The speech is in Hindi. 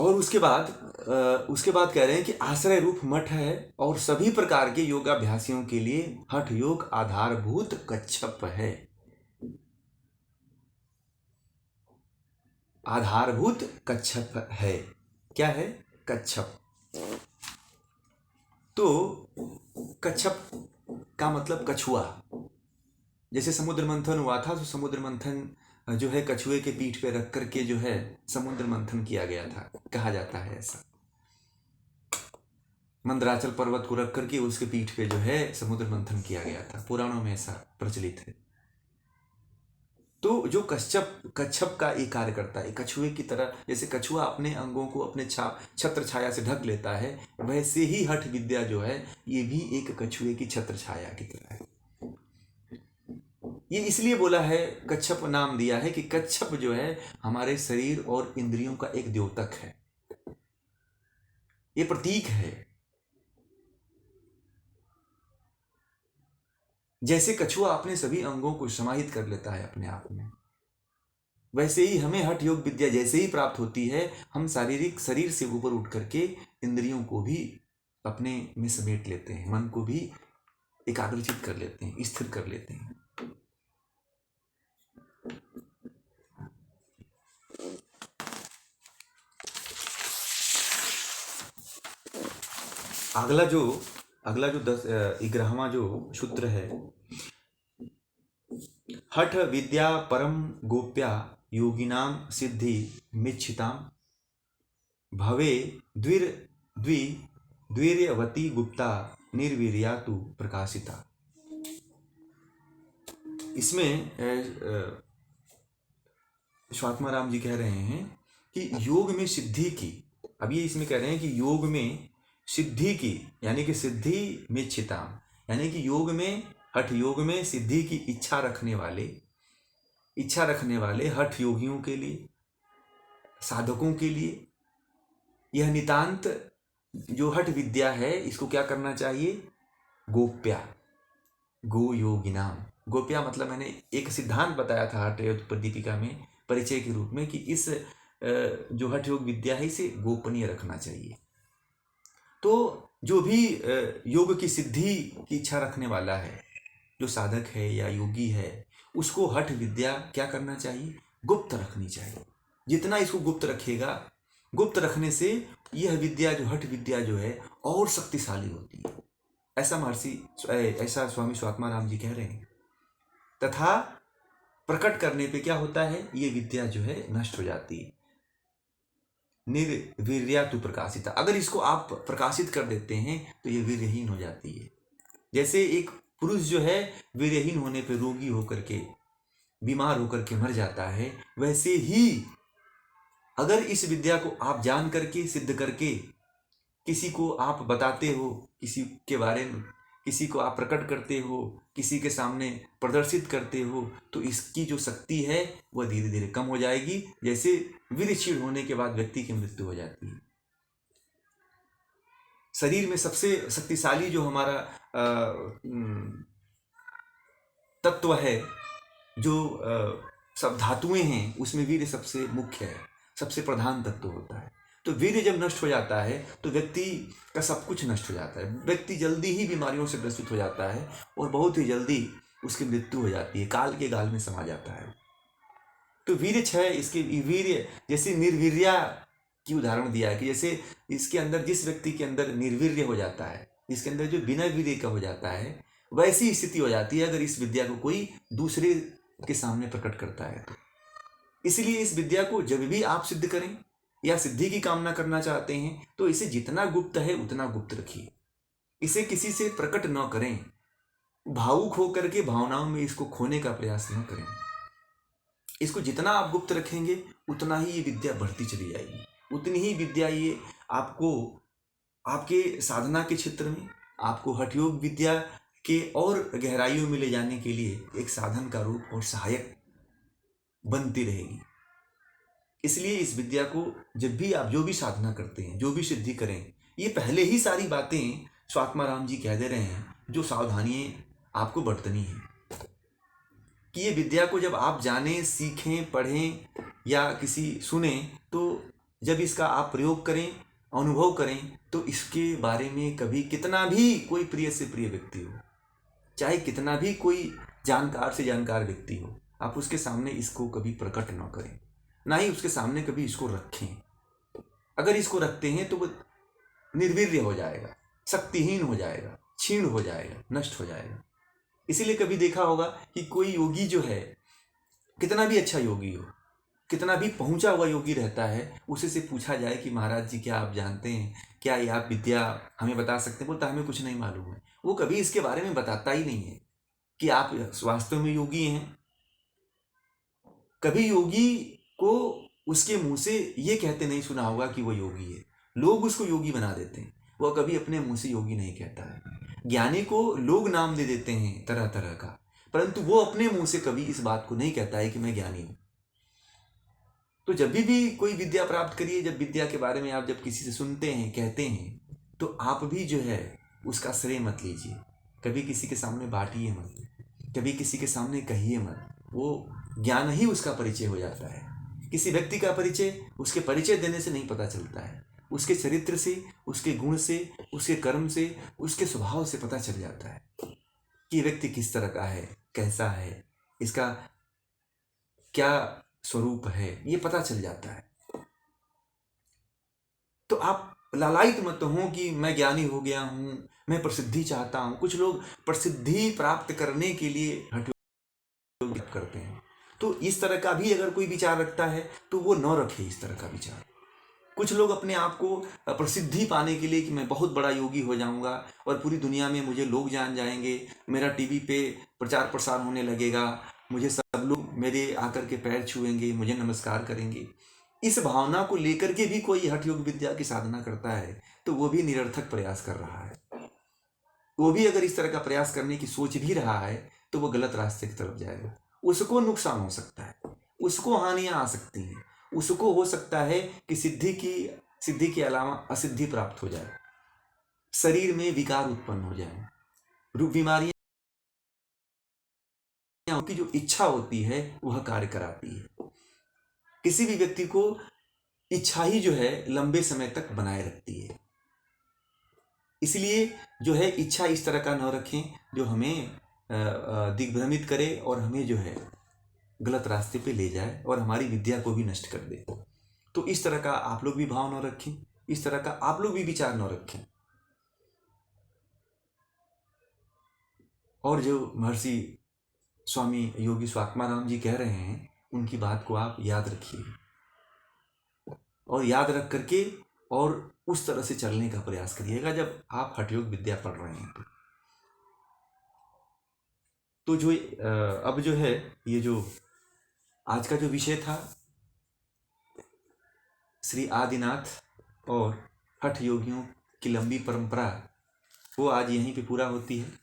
और उसके बाद कह रहे हैं कि आश्रय रूप मठ है और सभी प्रकार के योगाभ्यासियों के लिए हठ योग आधारभूत कच्छप है। आधारभूत कच्छप है। क्या है? कच्छप। तो कच्छप का मतलब कछुआ। जैसे समुद्र मंथन हुआ था तो समुद्र मंथन जो है कछुए के पीठ पे रख करके जो है समुद्र मंथन किया गया था, कहा जाता है ऐसा। मंदराचल पर्वत को रख करके उसके पीठ पे जो है समुद्र मंथन किया गया था, पुराणों में ऐसा प्रचलित है। तो जो कच्छप का एक कार्य करता है, कछुए की तरह, जैसे कछुआ अपने अंगों को अपने छत्र छाया से ढक लेता है, वैसे ही हठ विद्या जो है ये भी एक कछुए की छत्र छाया की तरह है। ये इसलिए बोला है, कच्छप नाम दिया है कि कच्छप जो है हमारे शरीर और इंद्रियों का एक द्योतक है, ये प्रतीक है। जैसे कछुआ अपने सभी अंगों को समाहित कर लेता है अपने आप में, वैसे ही हमें हठ योग विद्या जैसे ही प्राप्त होती है, हम शारीरिक शरीर से ऊपर उठ करके इंद्रियों को भी अपने में समेट लेते हैं, मन को भी एकाग्रचित कर लेते हैं, स्थिर कर लेते हैं। अगला जो 11वां जो सूत्र है, हठ विद्या परम गोप्या योगिनाम सिद्धि मिच्छिताम भवे द्विर्यवती गुप्ता निर्वीर्यातु प्रकाशिता। इसमें स्वात्माराम जी कह रहे हैं कि योग में सिद्धि की, अब ये इसमें कह रहे हैं कि योग में सिद्धि की, यानी कि सिद्धि में छिताम, यानी कि योग में, हठ योग में सिद्धि की इच्छा रखने वाले हठ योगियों के लिए, साधकों के लिए यह नितांत जो हठ विद्या है इसको क्या करना चाहिए? गोप्या, गो योगिनाम। गोप्या मतलब मैंने एक सिद्धांत बताया था हठ योग दीपिका में परिचय के रूप में कि इस जो हठ योग विद्या है इसे गोपनीय रखना चाहिए। तो जो भी योग की सिद्धि की इच्छा रखने वाला है, जो साधक है या योगी है, उसको हठ विद्या क्या करना चाहिए? गुप्त रखनी चाहिए। जितना इसको गुप्त रखेगा, गुप्त रखने से यह विद्या जो हठ विद्या जो है और शक्तिशाली होती है, ऐसा स्वामी स्वात्माराम जी कह रहे हैं। तथा प्रकट करने पे क्या होता है? ये विद्या जो है नष्ट हो जाती है। निर्वीर्यातु प्रकाशिता, अगर इसको आप प्रकाशित कर देते हैं तो ये वीर्यहीन हो जाती है। जैसे एक पुरुष जो है वीर्यहीन होने पे रोगी होकर के, बीमार होकर के मर जाता है, वैसे ही अगर इस विद्या को आप जान करके, सिद्ध करके किसी को आप बताते हो, किसी के बारे में किसी को आप प्रकट करते हो, किसी के सामने प्रदर्शित करते हो, तो इसकी जो शक्ति है वह धीरे धीरे कम हो जाएगी, जैसे वीर्य क्षीण होने के बाद व्यक्ति की मृत्यु हो जाती है। शरीर में सबसे शक्तिशाली जो हमारा तत्व है, जो सब धातुएं हैं, उसमें वीर्य सबसे मुख्य है, सबसे प्रधान तत्व होता है। तो वीर्य जब नष्ट हो जाता है तो व्यक्ति का सब कुछ नष्ट हो जाता है, व्यक्ति जल्दी ही बीमारियों से ग्रसित हो जाता है और बहुत ही जल्दी उसकी मृत्यु हो जाती है, काल के गाल में समा जाता है। तो वीर्य क्षय, इसके वीर्य जैसे निर्वीर्या की उदाहरण दिया है कि जैसे इसके अंदर, जिस व्यक्ति के अंदर निर्वीर्य हो जाता है, जिसके अंदर जो बिना वीर्य का हो जाता है, वैसी स्थिति हो जाती है अगर इस विद्या को कोई दूसरे के सामने प्रकट करता है तो। इसलिए इस विद्या को जब भी आप सिद्ध करें या सिद्धि की कामना करना चाहते हैं तो इसे जितना गुप्त है उतना गुप्त रखिए, इसे किसी से प्रकट न करें, भावुक होकर के भावनाओं में इसको खोने का प्रयास न करें। इसको जितना आप गुप्त रखेंगे उतना ही ये विद्या बढ़ती चली जाएगी, उतनी ही विद्या ये आपको आपके साधना के क्षेत्र में, आपको हठ योग विद्या के और गहराइयों में ले जाने के लिए एक साधन का रूप और सहायक बनती रहेगी। इसलिए इस विद्या को जब भी आप जो भी साधना करते हैं, जो भी सिद्धि करें, ये पहले ही सारी बातें स्वात्माराम जी कह दे रहे हैं जो सावधानियां आपको बरतनी है कि ये विद्या को जब आप जानें, सीखें, पढ़ें या किसी सुने, तो जब इसका आप प्रयोग करें, अनुभव करें, तो इसके बारे में कभी कितना भी कोई प्रिय से प्रिय व्यक्ति हो, चाहे कितना भी कोई जानकार से जानकार व्यक्ति हो, आप उसके सामने इसको कभी प्रकट ना करें, ना ही उसके सामने कभी इसको रखें। अगर इसको रखते हैं तो वो निर्वीर्य हो जाएगा, शक्तिहीन हो जाएगा, क्षीण हो जाएगा, नष्ट हो जाएगा। इसीलिए कभी देखा होगा कि कोई योगी जो है, कितना भी अच्छा योगी हो, कितना भी पहुंचा हुआ योगी रहता है, उसे से पूछा जाए कि महाराज जी क्या आप जानते हैं, क्या ये आप विद्या हमें बता सकते हैं, बोलता हमें कुछ नहीं मालूम है। वो कभी इसके बारे में बताता ही नहीं है कि आप वास्तव में योगी हैं। कभी योगी को उसके मुंह से ये कहते नहीं सुना होगा कि वो योगी है, लोग उसको योगी बना देते हैं, वो कभी अपने मुंह से योगी नहीं कहता है। ज्ञानी को लोग नाम दे देते हैं तरह तरह का, परंतु वो अपने मुंह से कभी इस बात को नहीं कहता है कि मैं ज्ञानी हूं। तो जब भी कोई विद्या प्राप्त करिए, जब विद्या के बारे में आप जब किसी से सुनते हैं, कहते हैं, तो आप भी जो है उसका श्रेय मत लीजिए, कभी किसी के सामने बांटिए मत, कभी किसी के सामने कहिए मत। वो ज्ञान ही उसका परिचय हो जाता है। किसी व्यक्ति का परिचय उसके परिचय देने से नहीं पता चलता है, उसके चरित्र से, उसके गुण से, उसके कर्म से, उसके स्वभाव से पता चल जाता है कि व्यक्ति किस तरह का है, कैसा है, इसका क्या स्वरूप है, ये पता चल जाता है। तो आप लालायित मत हो कि मैं ज्ञानी हो गया हूं, मैं प्रसिद्धि चाहता हूं। कुछ लोग प्रसिद्धि प्राप्त करने के लिए हठयोग करते हैं, तो इस तरह का भी अगर कोई विचार रखता है तो वो न रखे इस तरह का विचार। कुछ लोग अपने आप को प्रसिद्धि पाने के लिए कि मैं बहुत बड़ा योगी हो जाऊंगा और पूरी दुनिया में मुझे लोग जान जाएंगे, मेरा टीवी पे प्रचार प्रसार होने लगेगा, मुझे सब लोग मेरे आकर के पैर छुएंगे, मुझे नमस्कार करेंगे, इस भावना को लेकर के भी कोई हठ योग विद्या की साधना करता है तो वो भी निरर्थक प्रयास कर रहा है। वो भी अगर इस तरह का प्रयास करने की सोच भी रहा है तो वो गलत रास्ते की तरफ जाएगा। उसको नुकसान हो सकता है, उसको हानियां आ सकती हैं, उसको हो सकता है कि सिद्धि के अलावा असिद्धि प्राप्त हो जाए, शरीर में विकार उत्पन्न हो जाए, रूप बीमारियां की जो इच्छा होती है वह कार्य कराती है। किसी भी व्यक्ति को इच्छा ही जो है लंबे समय तक बनाए रखती है। इसलिए जो है इच्छा इस तरह का न रखें जो हमें दिग्भ्रमित करे और हमें जो है गलत रास्ते पे ले जाए और हमारी विद्या को भी नष्ट कर दे। तो इस तरह का आप लोग भी भाव न रखें, इस तरह का आप लोग भी विचार न रखें। और जो महर्षि स्वामी योगी स्वात्माराम जी कह रहे हैं उनकी बात को आप याद रखिए और याद रख करके और उस तरह से चलने का प्रयास करिएगा जब आप हठयोग विद्या पढ़ रहे हैं। तो जो अब जो है ये जो आज का जो विषय था श्री आदिनाथ और हठ योगियों की लंबी परंपरा, वो आज यहीं पे पूरा होती है।